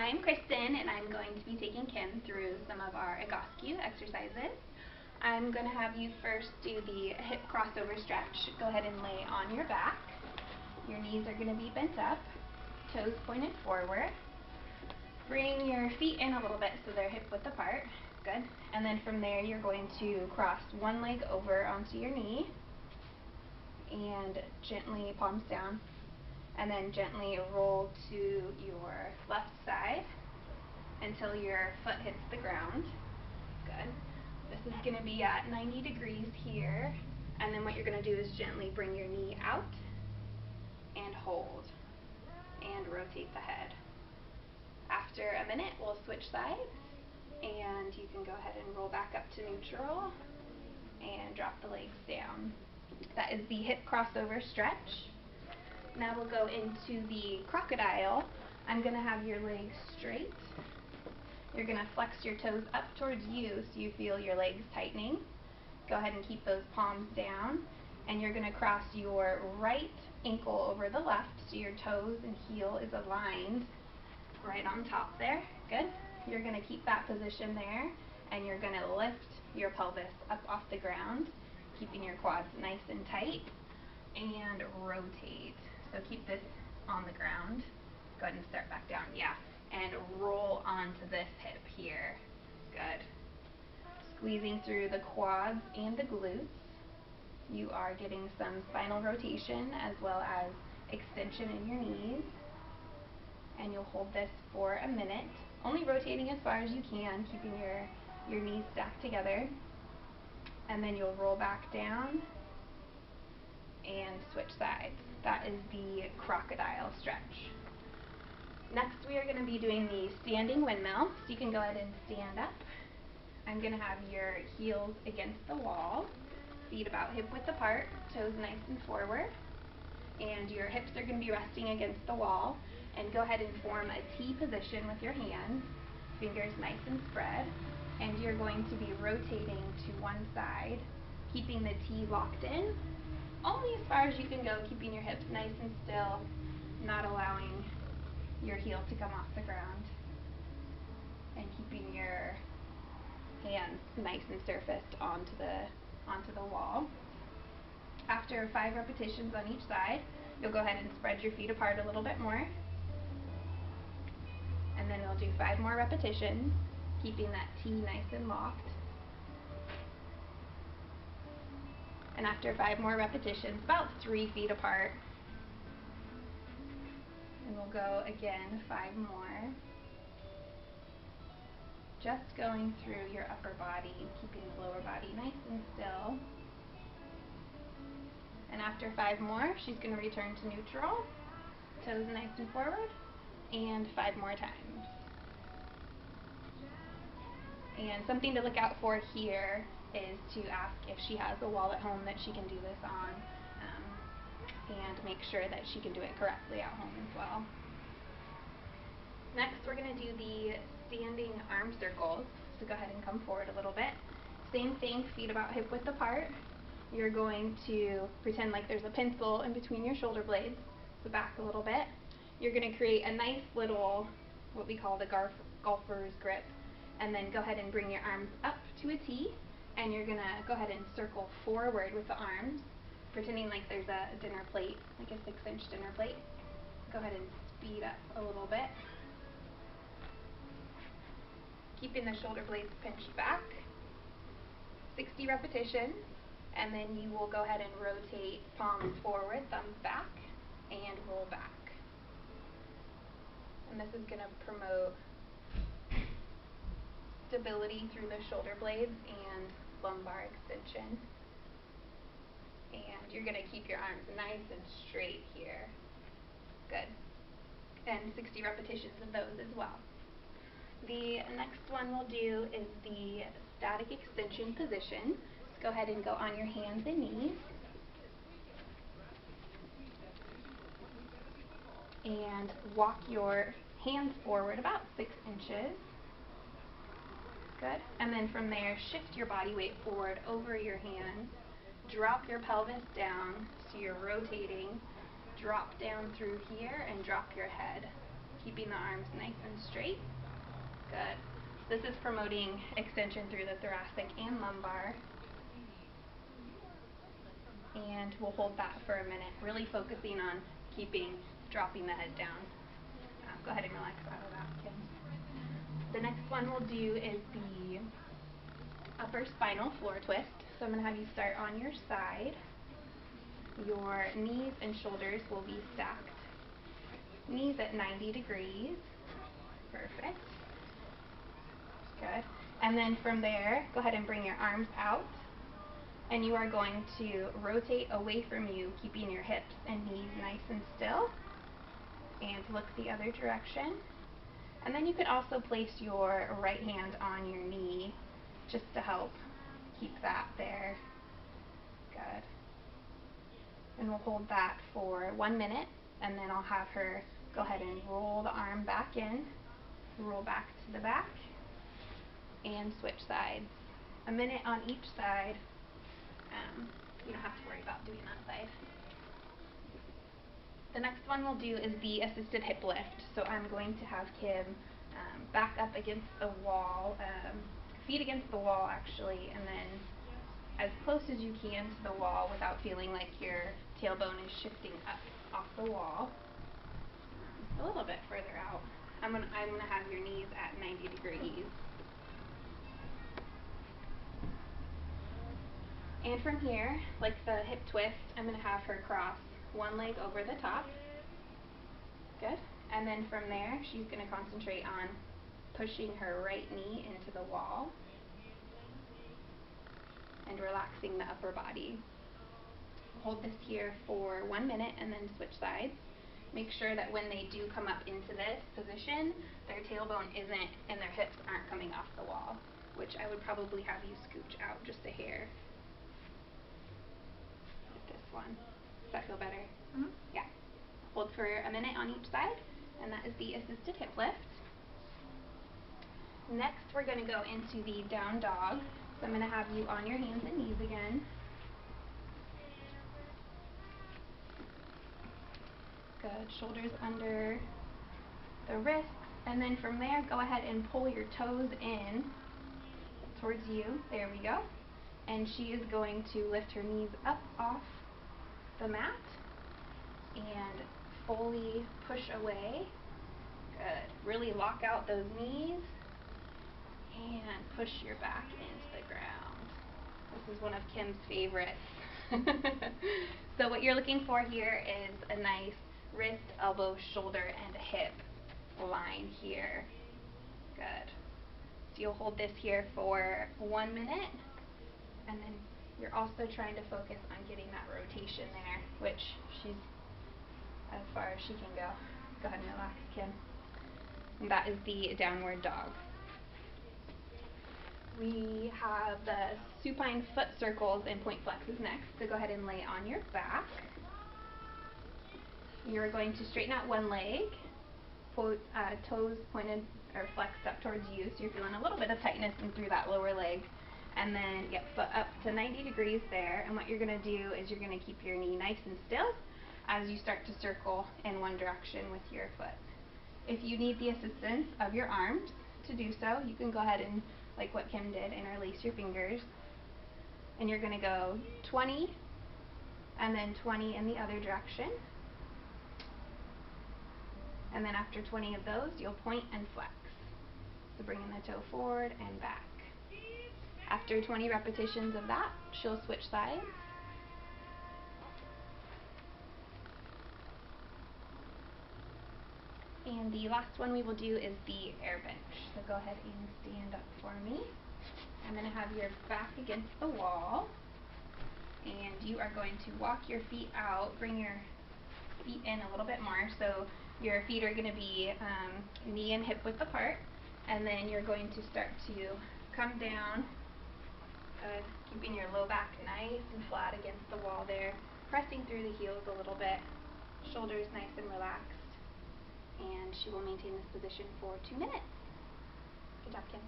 I'm Kristen, and I'm going to be taking Kim through some of our Egoscue exercises. I'm going to have you first do the hip crossover stretch. Go ahead and lay on your back. Your knees are going to be bent up, toes pointed forward. Bring your feet in a little bit so they're hip width apart. Good. And then from there, you're going to cross one leg over onto your knee and gently palms down. And then gently roll to your left side until your foot hits the ground. Good. This is going to be at 90 degrees here. And then what you're going to do is gently bring your knee out and hold and rotate the head. After a minute, we'll switch sides, and you can go ahead and roll back up to neutral and drop the legs down. That is the hip crossover stretch. Now we'll go into the crocodile. I'm going to have your legs straight. You're going to flex your toes up towards you so you feel your legs tightening. Go ahead and keep those palms down. And you're going to cross your right ankle over the left so your toes and heel is aligned right on top there. Good. You're going to keep that position there, and you're going to lift your pelvis up off the ground, keeping your quads nice and tight, and rotate. So keep this on the ground. Go ahead and start back down. Yeah. And roll onto this hip here. Good. Squeezing through the quads and the glutes. You are getting some spinal rotation as well as extension in your knees. And you'll hold this for a minute, only rotating as far as you can, keeping your knees stacked together. And then you'll roll back down and switch sides. That is the crocodile stretch. Next, we are going to be doing the standing windmill. So you can go ahead and stand up. I'm going to have your heels against the wall, feet about hip width apart, toes nice and forward, and your hips are going to be resting against the wall. And go ahead and form a T position with your hands, fingers nice and spread, and you're going to be rotating to one side, keeping the T locked in, only as far as you can go, keeping your hips nice and still, not allowing your heel to come off the ground, and keeping your hands nice and surfaced onto the wall. After 5 repetitions on each side, you'll go ahead and spread your feet apart a little bit more. And then we'll do 5 more repetitions, keeping that T nice and locked. And after 5 more repetitions, about 3 feet apart. And we'll go again 5 more. Just going through your upper body, keeping the lower body nice and still. And after 5 more, she's going to return to neutral, toes nice and forward, and 5 more times. And something to look out for here is to ask if she has a wall at home that she can do this on, and make sure that she can do it correctly at home as well. Next, we're going to do the standing arm circles. So go ahead and come forward a little bit. Same thing, feet about hip width apart. You're going to pretend like there's a pencil in between your shoulder blades, so back a little bit. You're going to create a nice little, what we call the golfer's grip, and then go ahead and bring your arms up to a T, and you're going to go ahead and circle forward with the arms, pretending like there's a dinner plate, like a 6-inch dinner plate. Go ahead and speed up a little bit, keeping the shoulder blades pinched back. 60 repetitions, and then you will go ahead and rotate palms forward, thumbs back, and roll back. And this is going to promote stability through the shoulder blades and lumbar extension. And you're going to keep your arms nice and straight here. Good. And 60 repetitions of those as well. The next one we'll do is the static extension position. Just go ahead and go on your hands and knees. And walk your hands forward about 6 inches. Good. And then from there, shift your body weight forward over your hands. Drop your pelvis down so you're rotating. Drop down through here and drop your head. keeping the arms nice and straight. Good. This is promoting extension through the thoracic and lumbar. And we'll hold that for a minute, really focusing on dropping the head down. Go ahead and relax out of that, Kim. The next one we'll do is the upper spinal floor twist. So I'm going to have you start on your side. Your knees and shoulders will be stacked. Knees at 90 degrees. Perfect. Good. And then from there, go ahead and bring your arms out. And you are going to rotate away from you, keeping your hips and knees nice and still. And look the other direction. And then you could also place your right hand on your knee just to help keep that there. Good. And we'll hold that for 1 minute, and then I'll have her go ahead and roll the arm back in, roll back to the back, and switch sides. A minute on each side. You don't have to worry about doing that side. The next one we'll do is the assisted hip lift. So I'm going to have Kim back up against the wall, feet against the wall actually, and then as close as you can to the wall without feeling like your tailbone is shifting up off the wall. A little bit further out. I'm gonna have your knees at 90 degrees. And from here, like the hip twist, I'm going to have her cross one leg over the top. Good. And then from there, she's going to concentrate on pushing her right knee into the wall and relaxing the upper body. Hold this here for 1 minute and then switch sides. Make sure that when they do come up into this position, their tailbone isn't and their hips aren't coming off the wall, which I would probably have you scooch out just a hair. One. Does that feel better? Mm-hmm. Yeah. Hold for a minute on each side, and that is the assisted hip lift. Next, we're going to go into the down dog. So I'm going to have you on your hands and knees again. Good. Shoulders under the wrists, and then from there, go ahead and pull your toes in towards you. There we go. And she is going to lift her knees up off the mat and fully push away. Good. Really lock out those knees and push your back into the ground. This is one of Kim's favorites. So what you're looking for here is a nice wrist, elbow, shoulder, and hip line here. Good. So you'll hold this here for 1 minute, and then you're also trying to focus on getting that rotation there, which she's as far as she can go. Go ahead and relax, Kim. And that is the downward dog. We have the supine foot circles and point flexes next, so go ahead and lay on your back. You're going to straighten out one leg, toes pointed or flexed up towards you, so you're feeling a little bit of tightness in through that lower leg. And then get foot up to 90 degrees there, and what you're going to do is you're going to keep your knee nice and still as you start to circle in one direction with your foot. If you need the assistance of your arms to do so, you can go ahead and, like what Kim did, interlace your fingers. And you're going to go 20 and then 20 in the other direction. And then after 20 of those, you'll point and flex. So bringing the toe forward and back. After 20 repetitions of that, she'll switch sides. And the last one we will do is the air bench. So go ahead and stand up for me. I'm going to have your back against the wall. And you are going to walk your feet out, bring your feet in a little bit more. So your feet are going to be knee and hip width apart. And then you're going to start to come down. Keeping your low back nice and flat against the wall there, pressing through the heels a little bit, shoulders nice and relaxed, and she will maintain this position for 2 minutes. Good job, Kim.